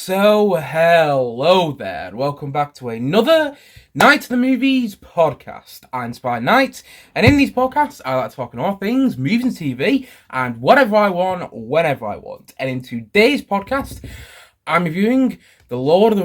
So hello there, and welcome back to another Night of the Movies podcast. I'm Spy Knight, and in these podcasts, I like talking all things movies and TV, and whatever I want, whenever I want. And in today's podcast, I'm reviewing The Lord of the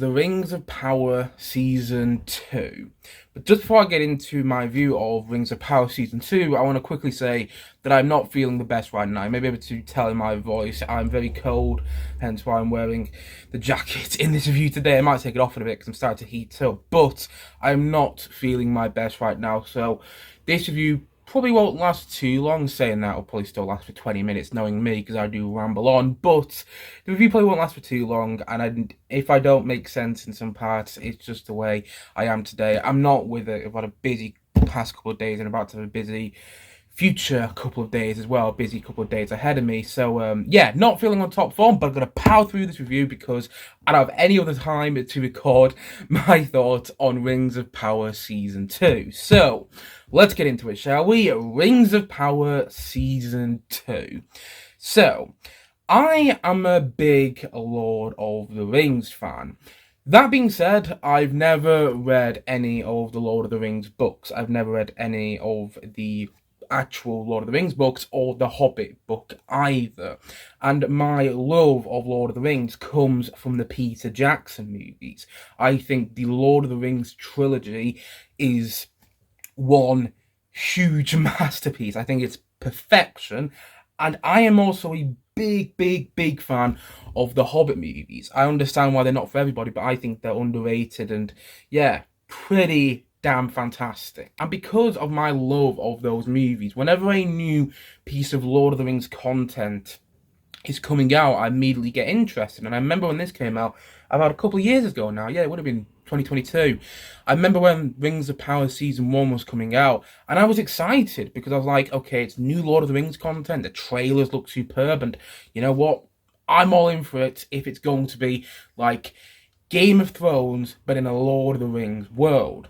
Rings of Power Season 2. But just before I get into my view of Rings of Power Season 2, I want to quickly say that I'm not feeling the best right now. You may be able to tell in my voice, I'm very cold, hence why I'm wearing the jacket in this review today. I might take it off in a bit because I'm starting to heat up, but I'm not feeling my best right now. So this review probably won't last too long. Saying that, will probably still last for 20 minutes, knowing me, because I do ramble on. But the review probably won't last for too long, and if I don't make sense in some parts, it's just the way I am today. I'm not with it. I've had a busy past couple of days, and about to have a busy future couple of days as well. Busy couple of days ahead of me. So, yeah, not feeling on top form, but I'm going to power through this review because I don't have any other time to record my thoughts on Rings of Power Season 2. So, let's get into it, shall we? Rings of Power Season 2. So, I am a big Lord of the Rings fan. That being said, I've never read any of the Lord of the Rings books. I've never read any of the actual Lord of the Rings books or the Hobbit book either. And my love of Lord of the Rings comes from the Peter Jackson movies. I think the Lord of the Rings trilogy is one huge masterpiece. I think it's perfection. And I am also a big fan of the Hobbit movies. I understand why they're not for everybody, but I think they're underrated and, yeah, pretty damn fantastic. And because of my love of those movies, whenever a new piece of Lord of the Rings content is coming out, I immediately get interested. And I remember when this came out about a couple of years ago now. Yeah, it would have been 2022. I remember when Rings of Power Season 1 was coming out, and I was excited because I was like, okay, it's new Lord of the Rings content, the trailers look superb, and you know what? I'm all in for it if it's going to be like Game of Thrones, but in a Lord of the Rings world.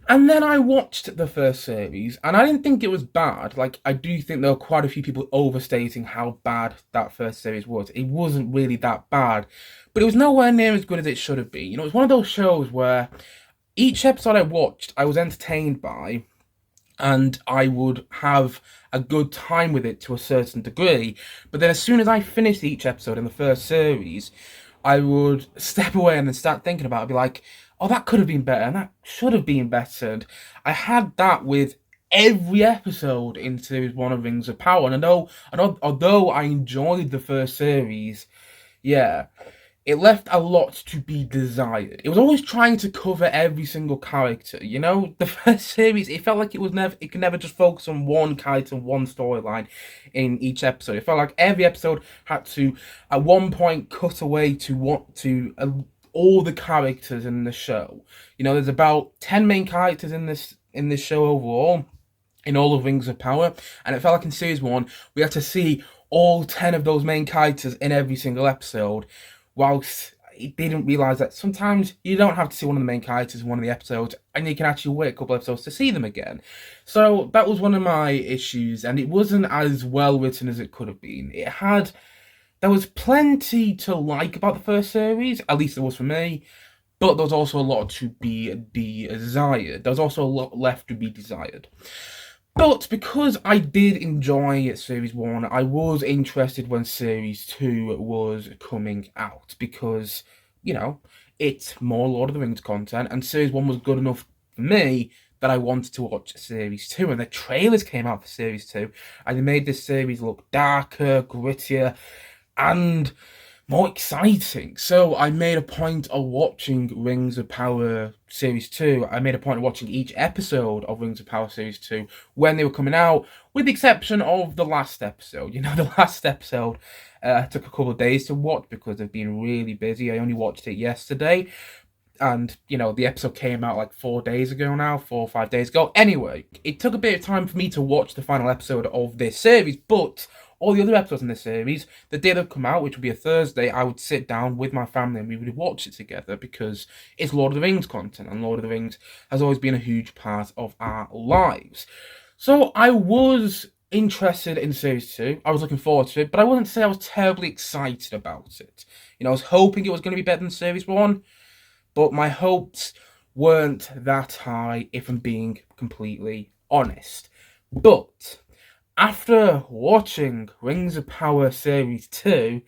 And then I watched the first series, and I didn't think it was bad. Like, I do think there were quite a few people overstating how bad that first series was. It wasn't really that bad, but it was nowhere near as good as it should have been. You know, it was one of those shows where each episode I watched, I was entertained by, and I would have a good time with it to a certain degree. But then as soon as I finished each episode in the first series, I would step away and then start thinking about it, be like, oh, that could have been better, and that should have been better. And I had that with every episode in Series 1 of Rings of Power. And although I enjoyed the first series, yeah, it left a lot to be desired. It was always trying to cover every single character. You know, the first series, it felt like it could never just focus on one character, one storyline in each episode. It felt like every episode had to, at one point, cut away to all the characters in the show. You know, there's about 10 main characters in this show overall, in all of Rings of Power, and it felt like in Series 1, we had to see all 10 of those main characters in every single episode, whilst they didn't realise that sometimes you don't have to see one of the main characters in one of the episodes, and you can actually wait a couple of episodes to see them again. So that was one of my issues, and it wasn't as well written as it could have been. There was plenty to like about the first series, at least there was for me, but there was also a lot to be desired. There was also a lot left to be desired. But because I did enjoy Series 1, I was interested when Series 2 was coming out, because, you know, it's more Lord of the Rings content, and Series 1 was good enough for me that I wanted to watch Series 2, and the trailers came out for Series 2, and they made this series look darker, grittier, and more exciting. So I made a point of watching Rings of Power Series 2. I made a point of watching each episode of Rings of Power Series 2 when they were coming out, with the exception of the last episode. You know, the last episode took a couple of days to watch because I've been really busy. I only watched it yesterday. And, you know, the episode came out like 4 days ago now, 4 or 5 days ago. Anyway, it took a bit of time for me to watch the final episode of this series, but all the other episodes in this series, the day they'd come out, which would be a Thursday, I would sit down with my family and we would watch it together, because it's Lord of the Rings content, and Lord of the Rings has always been a huge part of our lives. So I was interested in series 2. I was looking forward to it, but I wouldn't say I was terribly excited about it. I was hoping it was going to be better than series 1, but my hopes weren't that high, if I'm being completely honest. But after watching Rings of Power Series 2,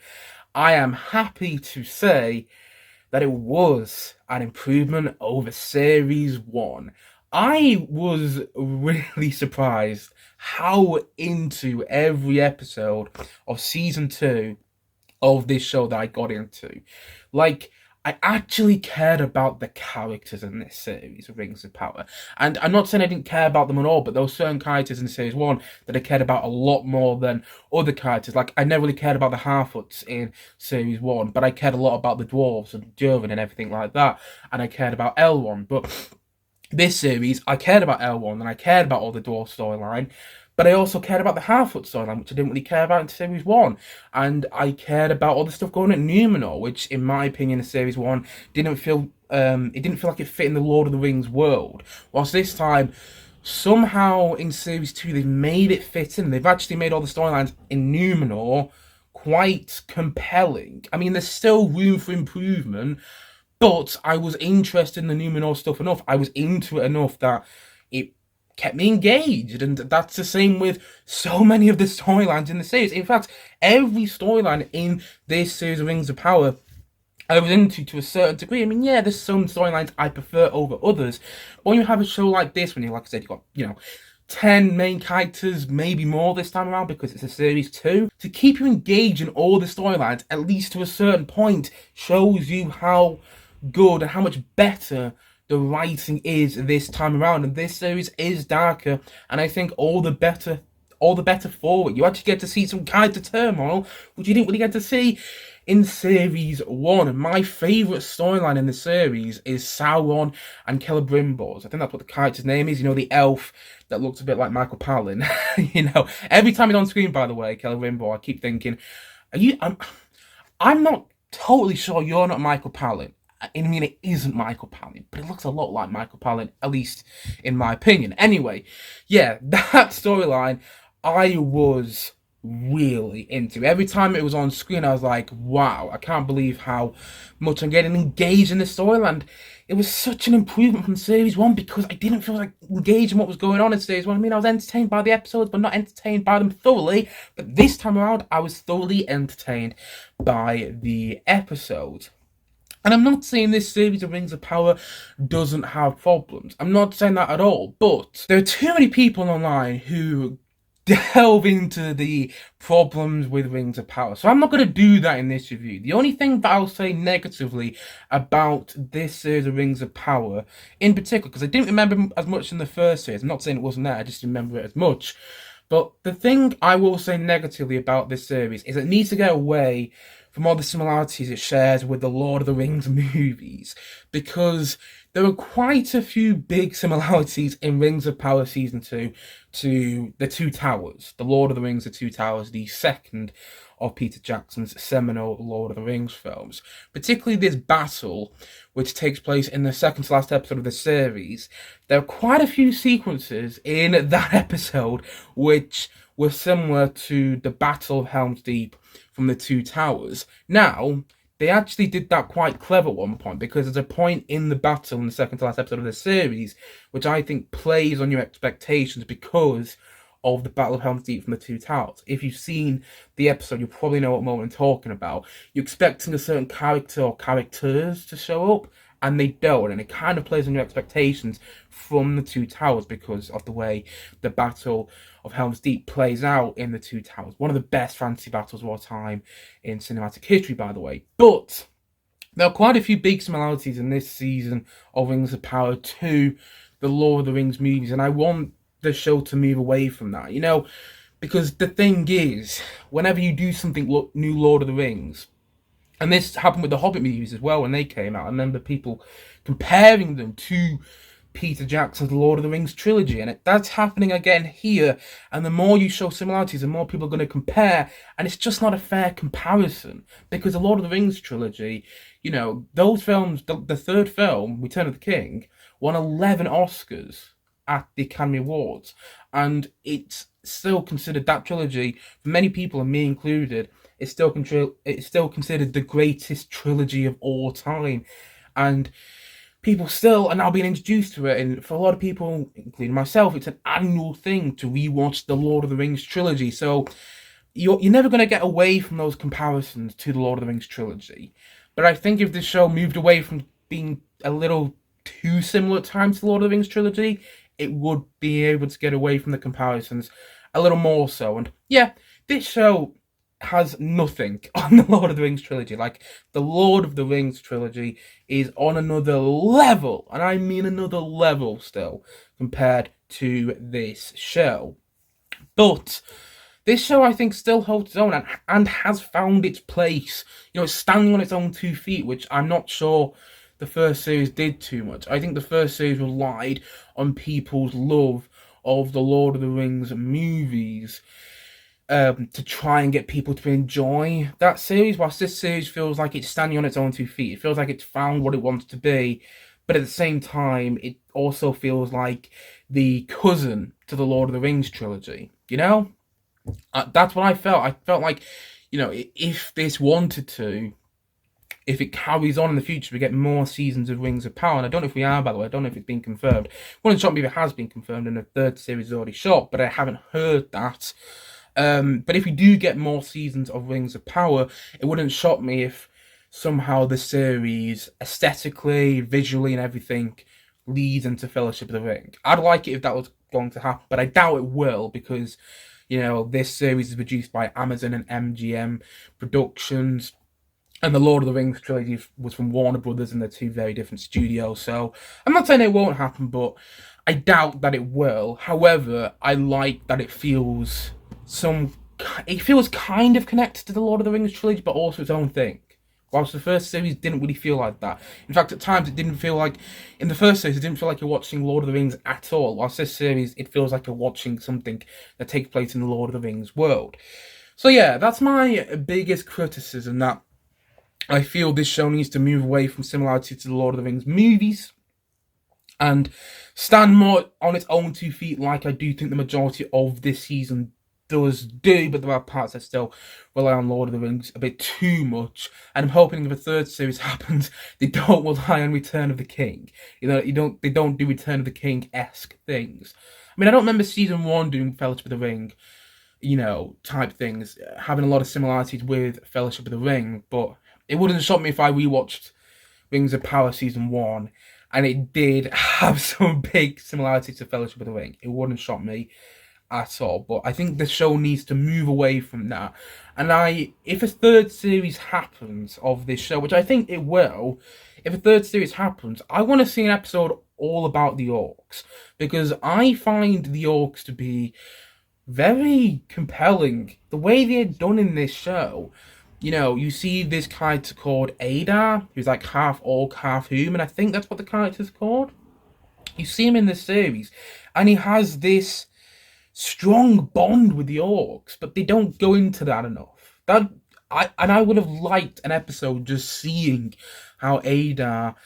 I am happy to say that it was an improvement over Series 1. I was really surprised how into every episode of Season 2 of this show that I got into. Like, I actually cared about the characters in this series of Rings of Power. And I'm not saying I didn't care about them at all, but there were certain characters in Series 1 that I cared about a lot more than other characters. Like, I never really cared about the Harfoots in Series 1, but I cared a lot about the Dwarves and Durvan and everything like that. And I cared about Elrond. But this series, I cared about Elrond and I cared about all the Dwarf storyline. But I also cared about the Harfoot storyline, which I didn't really care about in Series 1. And I cared about all the stuff going on at Numenor, which, in my opinion, in Series 1, didn't feel like it fit in the Lord of the Rings world. Whilst this time, somehow in Series 2, they've made it fit in. They've actually made all the storylines in Numenor quite compelling. I mean, there's still room for improvement, but I was interested in the Numenor stuff enough. I was into it enough that it kept me engaged, and that's the same with so many of the storylines in the series. In fact, every storyline in this series of Rings of Power I was into to a certain degree. I mean, yeah, there's some storylines I prefer over others, but when you have a show like this, when like I said, you've got 10 main characters, maybe more this time around because it's a series 2, to keep you engaged in all the storylines, at least to a certain point, shows you how good and how much better the writing is this time around. And this series is darker, and I think all the better for it. You actually get to see some character turmoil, which you didn't really get to see in Series 1. My favourite storyline in the series is Sauron and Celebrimbor. I think that's what the character's name is. The elf that looks a bit like Michael Palin. Every time he's on screen, by the way, Celebrimbor, I keep thinking, I'm not totally sure you're not Michael Palin. I mean, it isn't Michael Palin, but it looks a lot like Michael Palin, at least in my opinion. Anyway, yeah, that storyline I was really into. Every time it was on screen, I was like, wow, I can't believe how much I'm getting engaged in this storyline. It was such an improvement from Series 1 because I didn't feel like engaged in what was going on in Series 1. I mean, I was entertained by the episodes, but not entertained by them thoroughly. But this time around, I was thoroughly entertained by the episodes. And I'm not saying this series of Rings of Power doesn't have problems. I'm not saying that at all. But there are too many people online who delve into the problems with Rings of Power. So I'm not going to do that in this review. The only thing that I'll say negatively about this series of Rings of Power, in particular, because I didn't remember as much in the first series. I'm not saying it wasn't there, I just remember it as much. But the thing I will say negatively about this series is it needs to get away from all the similarities it shares with the Lord of the Rings movies, because there are quite a few big similarities in Rings of Power Season 2 to The Two Towers, The Lord of the Rings, The Two Towers, the second of Peter Jackson's seminal Lord of the Rings films. Particularly this battle, which takes place in the second to last episode of the series. There are quite a few sequences in that episode which were similar to the Battle of Helm's Deep from The Two Towers. Now, they actually did that quite clever at one point, because there's a point in the battle in the second to last episode of the series which I think plays on your expectations because of the Battle of Helm's Deep from The Two Towers. If you've seen the episode, you'll probably know what moment I'm talking about. You're expecting a certain character or characters to show up, and they don't, and it kind of plays on your expectations from The Two Towers because of the way the Battle of Helm's Deep plays out in The Two Towers. One of the best fantasy battles of all time in cinematic history, by the way. But there are quite a few big similarities in this season of Rings of Power to the Lord of the Rings movies, and I want the show to move away from that, because the thing is, whenever you do something new Lord of the Rings, and this happened with the Hobbit movies as well when they came out. I remember people comparing them to Peter Jackson's Lord of the Rings trilogy, and that's happening again here. And the more you show similarities, the more people are going to compare, and it's just not a fair comparison, because the Lord of the Rings trilogy, those films, the third film, Return of the King, won 11 Oscars at the Academy Awards, and it's still considered, that trilogy, for many people, and me included, it's still considered the greatest trilogy of all time. And people still are now being introduced to it, and for a lot of people, including myself, it's an annual thing to rewatch the Lord of the Rings trilogy. So you're never going to get away from those comparisons to the Lord of the Rings trilogy. But I think if this show moved away from being a little too similar at times to the Lord of the Rings trilogy, it would be able to get away from the comparisons a little more so. And yeah, this show has nothing on the Lord of the Rings trilogy. Like, the Lord of the Rings trilogy is on another level, and I mean another level still, compared to this show. But this show, I think, still holds its own and has found its place. You know, it's standing on its own 2 feet, which I'm not sure the first series did too much. I think the first series relied on people's love of the Lord of the Rings movies to try and get people to enjoy that series, whilst this series feels like it's standing on its own 2 feet. It feels like it's found what it wants to be, but at the same time, it also feels like the cousin to the Lord of the Rings trilogy, you know? That's what I felt. I felt like, you know, if this wanted to, if it carries on in the future, we get more seasons of Rings of Power. And I don't know if we are, by the way. I don't know if it's been confirmed. Wouldn't shock me if it has been confirmed and the third series is already shot, but I haven't heard that. But if we do get more seasons of Rings of Power, it wouldn't shock me if somehow the series, aesthetically, visually, and everything, leads into Fellowship of the Ring. I'd like it if that was going to happen, but I doubt it will, because, you know, this series is produced by Amazon and MGM Productions, and the Lord of the Rings trilogy was from Warner Brothers, and they're two very different studios. So I'm not saying it won't happen, but I doubt that it will. However, I like that it feels kind of connected to the Lord of the Rings trilogy, but also its own thing. Whilst the first series didn't really feel like that. In fact, at times it didn't feel like, in the first series, it didn't feel like you're watching Lord of the Rings at all. Whilst this series, it feels like you're watching something that takes place in the Lord of the Rings world. So yeah, that's my biggest criticism, that I feel this show needs to move away from similarity to the Lord of the Rings movies and stand more on its own 2 feet, like I do think the majority of this season does do, but there are parts that still rely on Lord of the Rings a bit too much. And I'm hoping if a third series happens, they don't rely on Return of the King. You know, they don't do Return of the King-esque things. I mean, I don't remember season 1 doing Fellowship of the Ring, you know, type things, having a lot of similarities with Fellowship of the Ring, but it wouldn't shock me if I rewatched Rings of Power season 1 and it did have some big similarities to Fellowship of the Ring. It wouldn't shock me at all, but I think the show needs to move away from that. And if a third series happens of this show, which I think it will, if a third series happens, I want to see an episode all about the orcs, because I find the orcs to be very compelling. The way they're done in this show, you know, you see this character called Adar, who's like half orc, half human. I think that's what the character's called. You see him in this series, and he has this strong bond with the orcs, but they don't go into that enough. I would have liked an episode just seeing how Adar,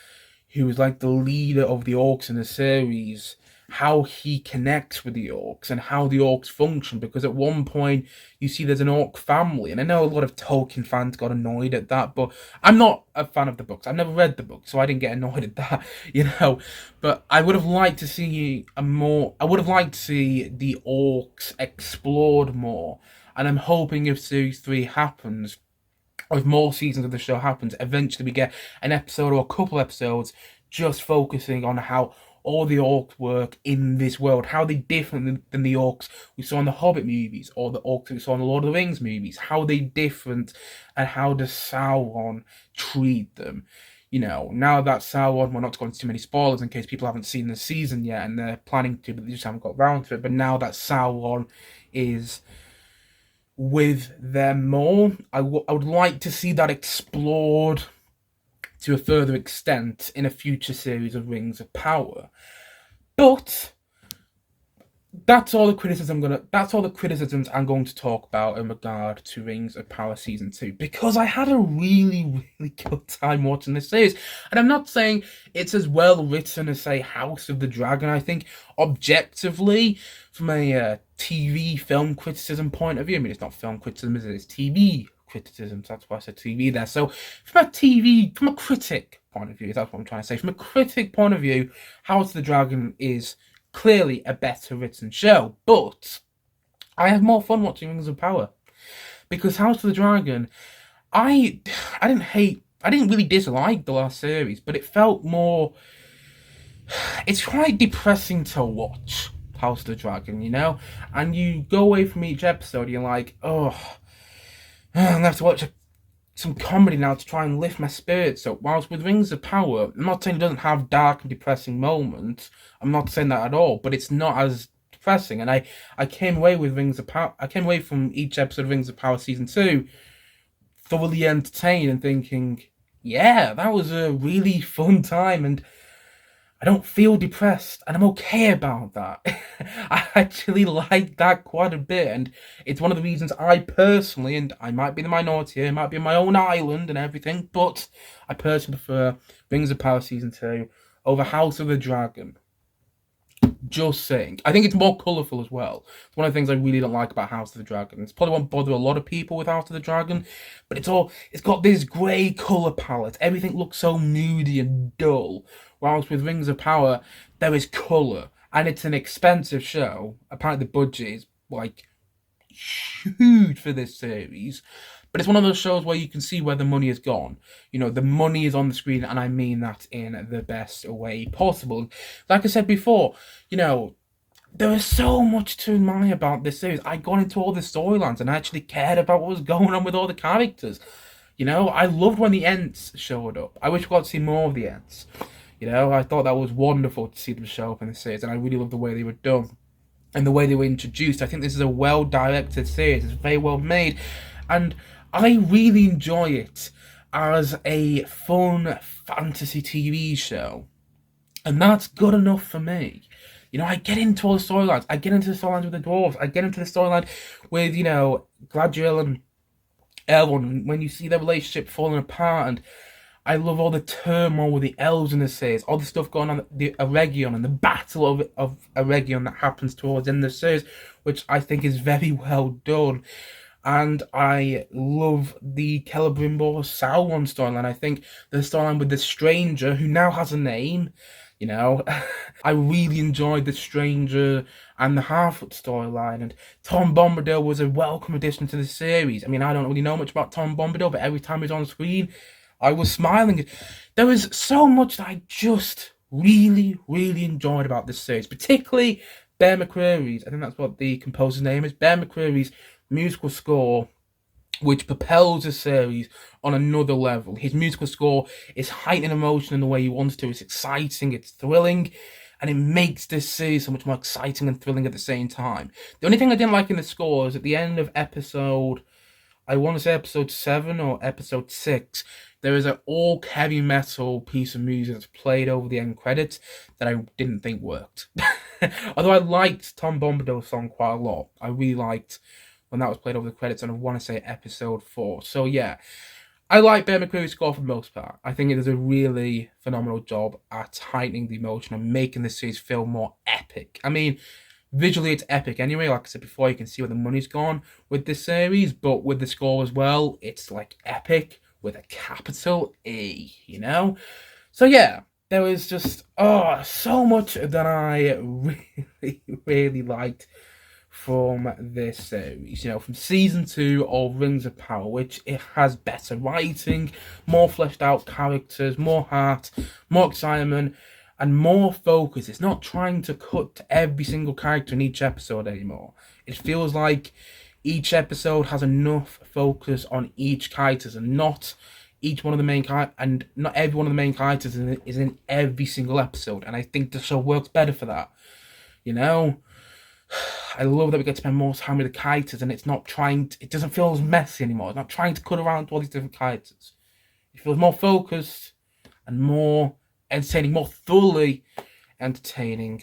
who is like the leader of the orcs in the series, how he connects with the orcs and how the orcs function, because at one point you see there's an orc family, and I know a lot of Tolkien fans got annoyed at that, but I'm not a fan of the books. I've never read the book, so I didn't get annoyed at that, you know. But I would have liked to see I would have liked to see the orcs explored more, and I'm hoping if series 3 happens, or if more seasons of the show happens, eventually we get an episode or a couple episodes just focusing on how all the orcs work in this world, how they different than the orcs we saw in the Hobbit movies or the orcs we saw in the Lord of the Rings movies, how they different, and how does Sauron treat them. You know, now that Sauron, we're not going into too many spoilers in case people haven't seen the season yet and they're planning to, but they just haven't got around to it, but now that Sauron is with them more, I would like to see that explored to a further extent in a future series of Rings of Power. But that's all the criticisms I'm going to talk about in regard to Rings of Power Season 2, because I had a really, really good time watching this series. And I'm not saying it's as well written as, say, House of the Dragon. I think objectively, from a TV film criticism point of view, I mean, it's not film criticism, it's TV criticism, so that's why I said TV there. So from a critic point of view, that's what I'm trying to say. From a critic point of view, House of the Dragon is clearly a better written show, but I have more fun watching Rings of Power, because House of the Dragon, I didn't really dislike the last series, but it felt more, it's quite depressing to watch House of the Dragon, you know, and you go away from each episode, you're like, oh, I'm gonna have to watch some comedy now to try and lift my spirits up. Whilst with Rings of Power, I'm not saying it doesn't have dark and depressing moments. I'm not saying that at all, but it's not as depressing. And I came away with Rings of Power. I came away from each episode of Rings of Power Season 2 thoroughly entertained and thinking, yeah, that was a really fun time, and I don't feel depressed, and I'm okay about that. I actually like that quite a bit, and it's one of the reasons I personally, and I might be the minority here, I might be on my own island and everything, but I personally prefer Rings of Power Season 2 over House of the Dragon. Just saying. I think it's more colourful as well. It's one of the things I really don't like about House of the Dragon. It's probably won't bother a lot of people with House of the Dragon, but it's got this grey colour palette. Everything looks so moody and dull. Whilst with Rings of Power, there is colour, and it's an expensive show. Apparently the budget is like huge for this series, but it's one of those shows where you can see where the money has gone. You know, the money is on the screen, and I mean that in the best way possible. Like I said before, you know, there is so much to admire about this series. I got into all the storylines and I actually cared about what was going on with all the characters. You know, I loved when the Ents showed up. I wish we got to see more of the Ents. You know, I thought that was wonderful to see them show up in the series, and I really loved the way they were done and the way they were introduced. I think this is a well-directed series. It's very well made, and I really enjoy it as a fun fantasy TV show, and that's good enough for me. You know, I get into all the storylines. I get into the storylines with the dwarves. I get into the storyline with, you know, Galadriel and Elrond, when you see their relationship falling apart, and I love all the turmoil with the elves in the series, all the stuff going on, the Eregion and the battle of Eregion that happens towards the end of the series, which I think is very well done. And I love the Celebrimbor Sauron storyline. I think the storyline with the Stranger, who now has a name, you know, I really enjoyed the Stranger and the Harfoot storyline. And Tom Bombadil was a welcome addition to the series. I mean, I don't really know much about Tom Bombadil, but every time he's on screen, I was smiling. There was so much that I just really, really enjoyed about this series, particularly Bear McCreary's, I think that's what the composer's name is, Bear McCreary's musical score, which propels the series on another level. His musical score is heightening emotion in the way he wants to. It's exciting, it's thrilling, and it makes this series so much more exciting and thrilling at the same time. The only thing I didn't like in the score is at the end of episode, I want to say episode 7 or episode 6, there is an orc heavy metal piece of music that's played over the end credits that I didn't think worked. Although I liked Tom Bombadil's song quite a lot. I really liked when that was played over the credits, and I want to say episode 4. So yeah, I like Bear McCreary's score for the most part. I think it does a really phenomenal job at heightening the emotion and making the series feel more epic. I mean, visually it's epic anyway. Like I said before, you can see where the money's gone with this series, but with the score as well, it's like epic with a capital E, you know? So yeah, there was just, so much that I really, really liked from this series. You know, from season 2 of Rings of Power, which it has better writing, more fleshed out characters, more heart, more excitement, and more focus. It's not trying to cut to every single character in each episode anymore. It feels like each episode has enough focus on each character, and not each one of the main characters, and not every one of the main characters is in every single episode. And I think the show works better for that. You know, I love that we get to spend more time with the characters, and it's not trying to, it doesn't feel as messy anymore. It's not trying to cut around to all these different characters. It feels more focused and more entertaining, more thoroughly entertaining.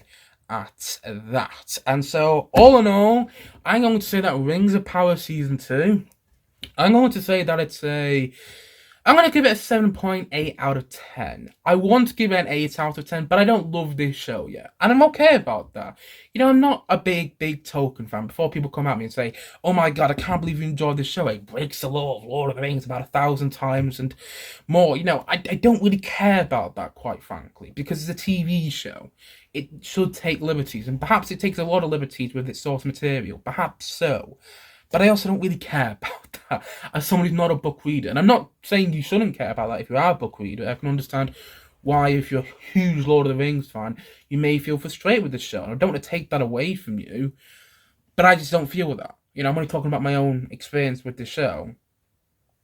at that. And so, all in all, I'm going to say that Rings of Power Season 2, I'm going to say that I'm going to give it a 7.8 out of 10. I want to give it an 8 out of 10, but I don't love this show yet. And I'm okay about that. I'm not a big Tolkien fan. Before people come at me and say, oh my god, I can't believe you enjoyed this show. It breaks the law of Lord of the Rings about 1,000 times and more. I don't really care about that, quite frankly, because it's a TV show. It should take liberties, and perhaps it takes a lot of liberties with its source material. Perhaps so. But I also don't really care about that as someone who's not a book reader. And I'm not saying you shouldn't care about that if you are a book reader. I can understand why, if you're a huge Lord of the Rings fan, you may feel frustrated with the show. And I don't want to take that away from you, but I just don't feel that. I'm only talking about my own experience with the show.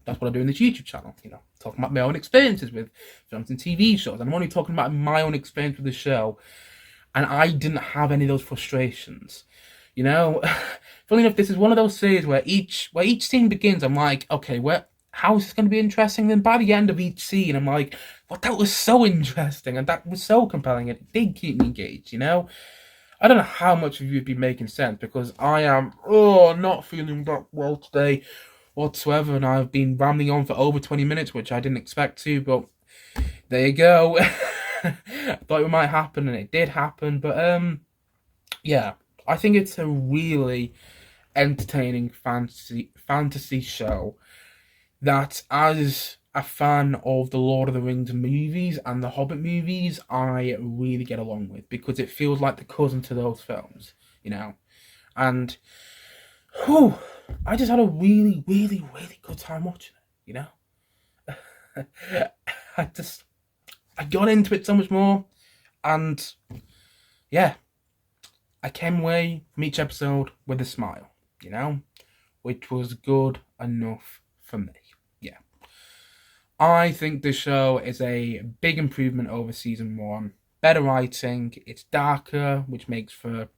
That's what I do in this YouTube channel, talking about my own experiences with films and TV shows. And I'm only talking about my own experience with the show. And I didn't have any of those frustrations. Funny enough, this is one of those series where each scene begins, I'm like, okay, how is this going to be interesting? Then by the end of each scene, I'm like, well, that was so interesting, and that was so compelling, and it did keep me engaged, I don't know how much of you would be making sense, because I am, not feeling that well today whatsoever, and I've been rambling on for over 20 minutes, which I didn't expect to, but there you go. I thought it might happen, and it did happen, but, yeah. I think it's a really entertaining fantasy show that, as a fan of the Lord of the Rings movies and the Hobbit movies, I really get along with, because it feels like the cousin to those films, and I just had a really, really, really good time watching it, I got into it so much more, and yeah, I came away from each episode with a smile, which was good enough for me. Yeah. I think the show is a big improvement over season 1. Better writing, it's darker, which makes for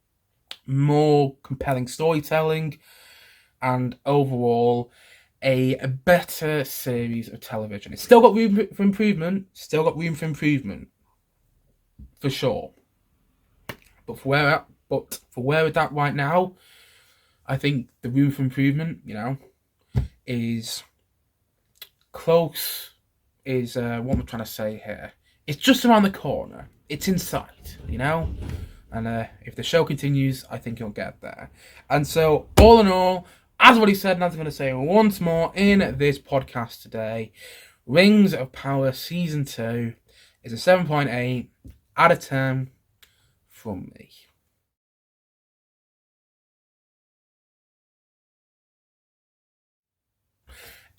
more compelling storytelling, and overall, a better series of television. It's still got room for improvement, for sure. But for where it's at right now, I think the room for improvement, is close. What am I trying to say here? It's just around the corner. It's in sight, And if the show continues, I think it'll get there. And so, all in all, as what he said, and as I'm going to say once more in this podcast today, Rings of Power Season 2 is a 7.8 out of 10 from me.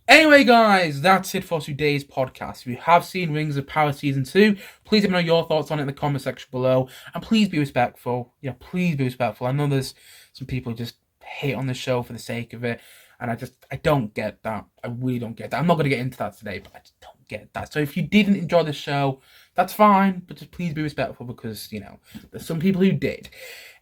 Anyway, guys, that's it for today's podcast. If you have seen Rings of Power Season 2, please let me know your thoughts on it in the comment section below. And please be respectful. Please be respectful. I know there's some people who just hate on the show for the sake of it. And I don't get that. I really don't get that. I'm not going to get into that today, but I just don't get that. So if you didn't enjoy the show, that's fine. But just please be respectful, because, there's some people who did.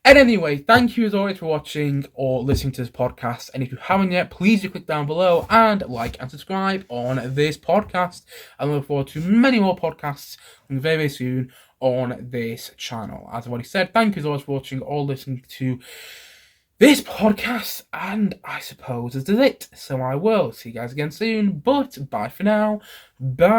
And anyway, thank you as always for watching or listening to this podcast. And if you haven't yet, please do click down below and like and subscribe on this podcast. I look forward to many more podcasts very, very soon on this channel. As I've already said, thank you as always for watching or listening to this podcast. And I suppose this is it. So I will see you guys again soon. But bye for now. Bye.